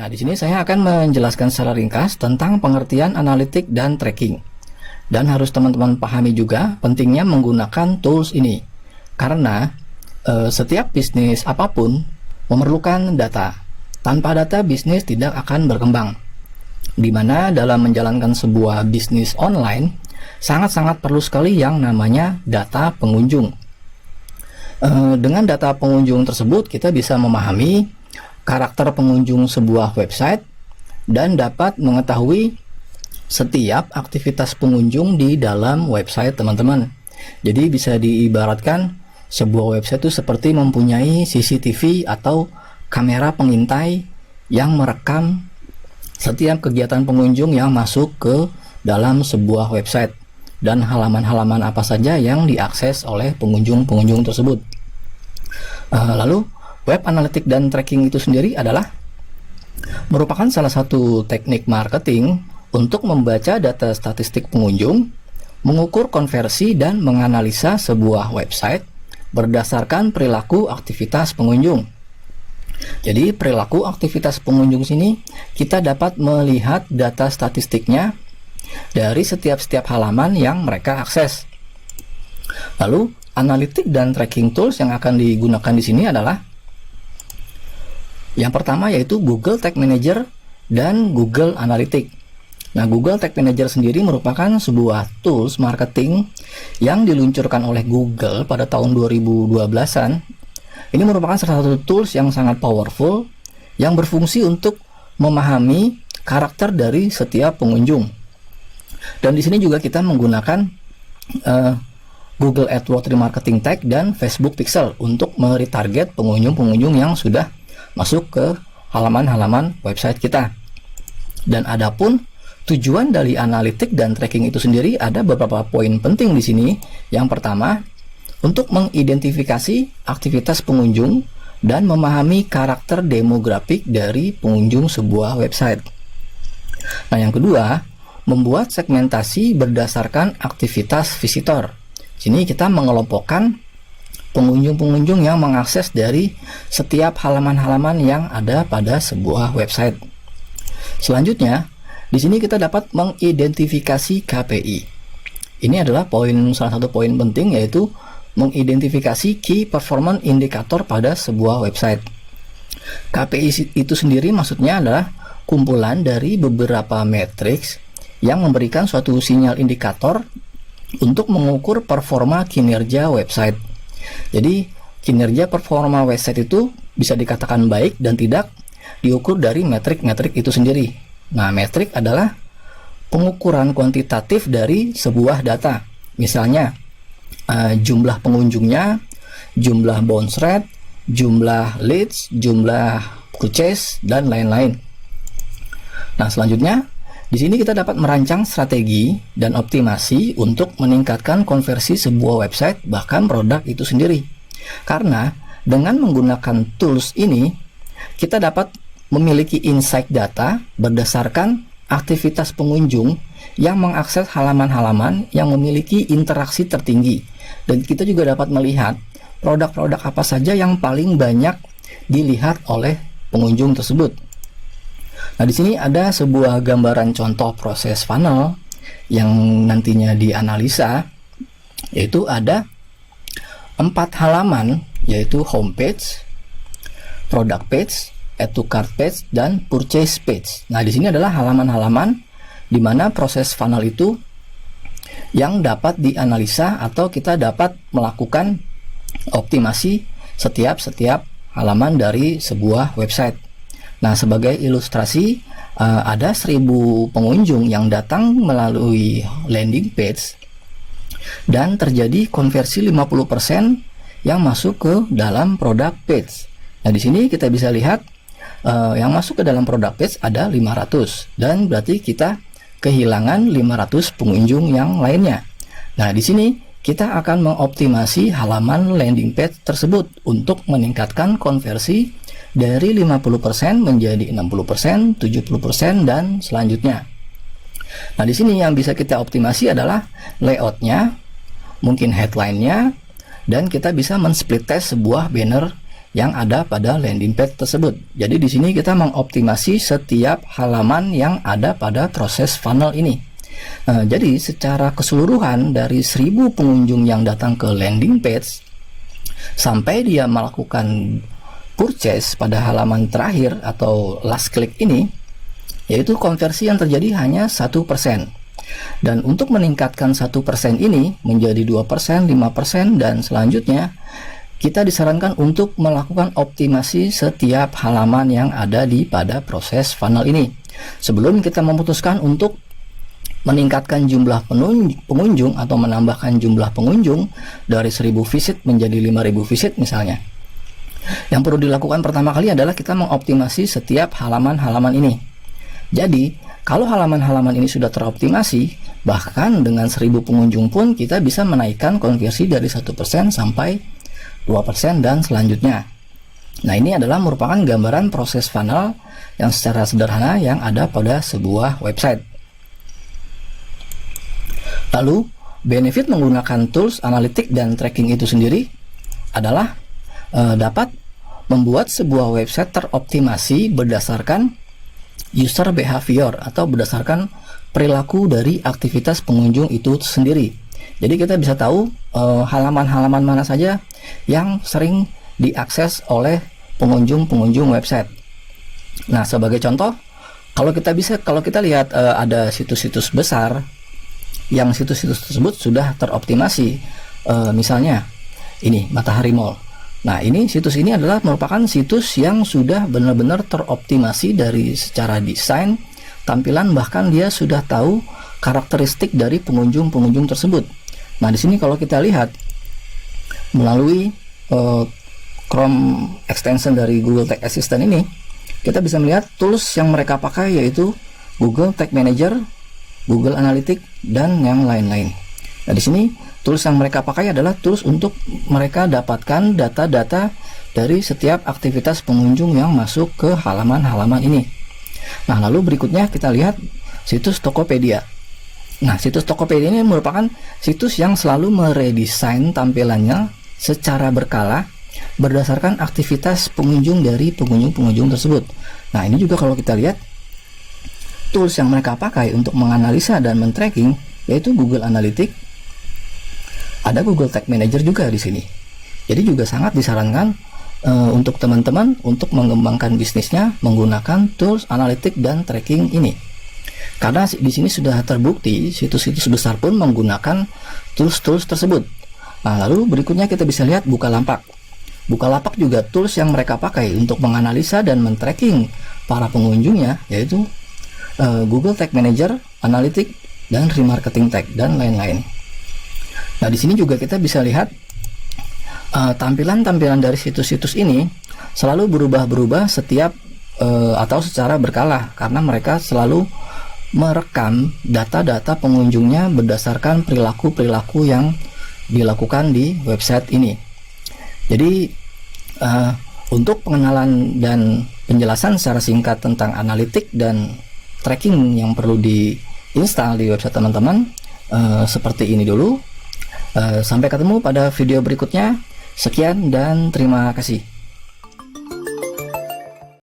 Nah, di sini saya akan menjelaskan secara ringkas tentang pengertian analitik dan tracking. Dan harus teman-teman pahami juga pentingnya menggunakan tools ini. Karena setiap bisnis apapun memerlukan data. Tanpa data, bisnis tidak akan berkembang. Di mana dalam menjalankan sebuah bisnis online, sangat-sangat perlu sekali yang namanya data pengunjung. Dengan data pengunjung tersebut, kita bisa memahami karakter pengunjung sebuah website dan dapat mengetahui setiap aktivitas pengunjung di dalam website teman-teman. Jadi bisa diibaratkan sebuah website itu seperti mempunyai CCTV atau kamera pengintai yang merekam setiap kegiatan pengunjung yang masuk ke dalam sebuah website dan halaman-halaman apa saja yang diakses oleh pengunjung-pengunjung tersebut. Lalu web analitik dan tracking itu sendiri adalah merupakan salah satu teknik marketing untuk membaca data statistik pengunjung, mengukur konversi dan menganalisa sebuah website berdasarkan perilaku aktivitas pengunjung. Jadi perilaku aktivitas pengunjung sini kita dapat melihat data statistiknya dari setiap halaman yang mereka akses. Lalu analitik dan tracking tools yang akan digunakan di sini adalah yang pertama yaitu Google Tag Manager dan Google Analytics. Nah, Google Tag Manager sendiri merupakan sebuah tools marketing yang diluncurkan oleh Google pada tahun 2012-an. Ini merupakan salah satu tools yang sangat powerful yang berfungsi untuk memahami karakter dari setiap pengunjung. Dan di sini juga kita menggunakan Google AdWords Remarketing Tag dan Facebook Pixel untuk meretarget pengunjung-pengunjung yang sudah masuk ke halaman-halaman website kita. Dan adapun tujuan dari analitik dan tracking itu sendiri ada beberapa poin penting di sini. Yang pertama, untuk mengidentifikasi aktivitas pengunjung dan memahami karakter demografik dari pengunjung sebuah website. Nah, yang kedua, membuat segmentasi berdasarkan aktivitas visitor. Sini kita mengelompokkan pengunjung-pengunjung yang mengakses dari setiap halaman-halaman yang ada pada sebuah website. Selanjutnya, di sini kita dapat mengidentifikasi KPI. Ini adalah salah satu poin penting, yaitu mengidentifikasi Key Performance Indicator pada sebuah website. KPI itu sendiri maksudnya adalah kumpulan dari beberapa matriks yang memberikan suatu sinyal indikator untuk mengukur performa kinerja website. Jadi kinerja performa website itu bisa dikatakan baik dan tidak diukur dari metrik-metrik itu sendiri. Nah, metrik adalah pengukuran kuantitatif dari sebuah data. Misalnya jumlah pengunjungnya, jumlah bounce rate, jumlah leads, jumlah purchase, dan lain-lain. Nah, selanjutnya di sini kita dapat merancang strategi dan optimasi untuk meningkatkan konversi sebuah website bahkan produk itu sendiri. Karena dengan menggunakan tools ini kita dapat memiliki insight data berdasarkan aktivitas pengunjung yang mengakses halaman-halaman yang memiliki interaksi tertinggi. Dan kita juga dapat melihat produk-produk apa saja yang paling banyak dilihat oleh pengunjung tersebut. Nah, di sini ada sebuah gambaran contoh proses funnel yang nantinya dianalisa, yaitu ada 4 halaman, yaitu homepage, product page, add to cart page, dan purchase page. Nah, di sini adalah halaman-halaman di mana proses funnel itu yang dapat dianalisa atau kita dapat melakukan optimasi setiap halaman dari sebuah website. Nah, sebagai ilustrasi, ada 1000 pengunjung yang datang melalui landing page dan terjadi konversi 50% yang masuk ke dalam product page. Nah, di sini kita bisa lihat yang masuk ke dalam product page ada 500, dan berarti kita kehilangan 500 pengunjung yang lainnya. Nah, di sini kita akan mengoptimasi halaman landing page tersebut untuk meningkatkan konversi dari 50% menjadi 60%, 70%, dan selanjutnya. Nah, di sini yang bisa kita optimasi adalah layoutnya, mungkin headline-nya, dan kita bisa men-split test sebuah banner yang ada pada landing page tersebut. Jadi di sini kita mengoptimasi setiap halaman yang ada pada proses funnel ini. Jadi secara keseluruhan dari 1000 pengunjung yang datang ke landing page sampai dia melakukan purchase pada halaman terakhir atau last click ini, yaitu konversi yang terjadi hanya 1%. Dan untuk meningkatkan 1% ini menjadi 2%, 5%, dan selanjutnya kita disarankan untuk melakukan optimasi setiap halaman yang ada pada proses funnel ini. Sebelum kita memutuskan untuk meningkatkan jumlah pengunjung atau menambahkan jumlah pengunjung dari 1000 visit menjadi 5000 visit misalnya. Yang perlu dilakukan pertama kali adalah kita mengoptimasi setiap halaman-halaman ini. Jadi, kalau halaman-halaman ini sudah teroptimasi, bahkan dengan 1000 pengunjung pun kita bisa menaikkan konversi dari 1% sampai 2% dan selanjutnya. Nah, ini adalah merupakan gambaran proses funnel yang secara sederhana yang ada pada sebuah website. Lalu, benefit menggunakan tools analitik dan tracking itu sendiri adalah dapat membuat sebuah website teroptimasi berdasarkan user behavior atau berdasarkan perilaku dari aktivitas pengunjung itu sendiri. Jadi kita bisa tahu halaman-halaman mana saja yang sering diakses oleh pengunjung website. Nah, sebagai contoh, kalau kita lihat ada situs-situs besar yang situs-situs tersebut sudah teroptimasi, misalnya ini Matahari Mall. Nah, situs ini adalah merupakan situs yang sudah benar-benar teroptimasi dari secara desain, tampilan, bahkan dia sudah tahu karakteristik dari pengunjung tersebut. Nah, di sini kalau kita lihat melalui Chrome extension dari Google Tag Assistant ini, kita bisa melihat tools yang mereka pakai yaitu Google Tag Manager, Google Analytics, dan yang lain-lain. Nah, di sini tools yang mereka pakai adalah tools untuk mereka dapatkan data-data dari setiap aktivitas pengunjung yang masuk ke halaman-halaman ini. Nah, lalu berikutnya kita lihat situs Tokopedia. Nah, situs Tokopedia ini merupakan situs yang selalu meredesain tampilannya secara berkala berdasarkan aktivitas pengunjung dari pengunjung tersebut. Nah, ini juga kalau kita lihat tools yang mereka pakai untuk menganalisa dan men-tracking yaitu Google Analytics, ada Google Tag Manager juga di sini. Jadi juga sangat disarankan untuk teman-teman untuk mengembangkan bisnisnya menggunakan tools analitik dan tracking ini. Karena di sini sudah terbukti situs-situs besar pun menggunakan tools-tools tersebut. Nah, lalu berikutnya kita bisa lihat Bukalapak. Bukalapak juga tools yang mereka pakai untuk menganalisa dan men-tracking para pengunjungnya yaitu Google Tag Manager, Analytics, dan Remarketing Tag, dan lain-lain. Nah, di sini juga kita bisa lihat tampilan-tampilan dari situs-situs ini selalu berubah-berubah setiap atau secara berkala karena mereka selalu merekam data-data pengunjungnya berdasarkan perilaku-perilaku yang dilakukan di website ini. Jadi untuk pengenalan dan penjelasan secara singkat tentang analitik dan tracking yang perlu diinstal di website teman-teman seperti ini dulu. Sampai ketemu pada video berikutnya. Sekian dan terima kasih.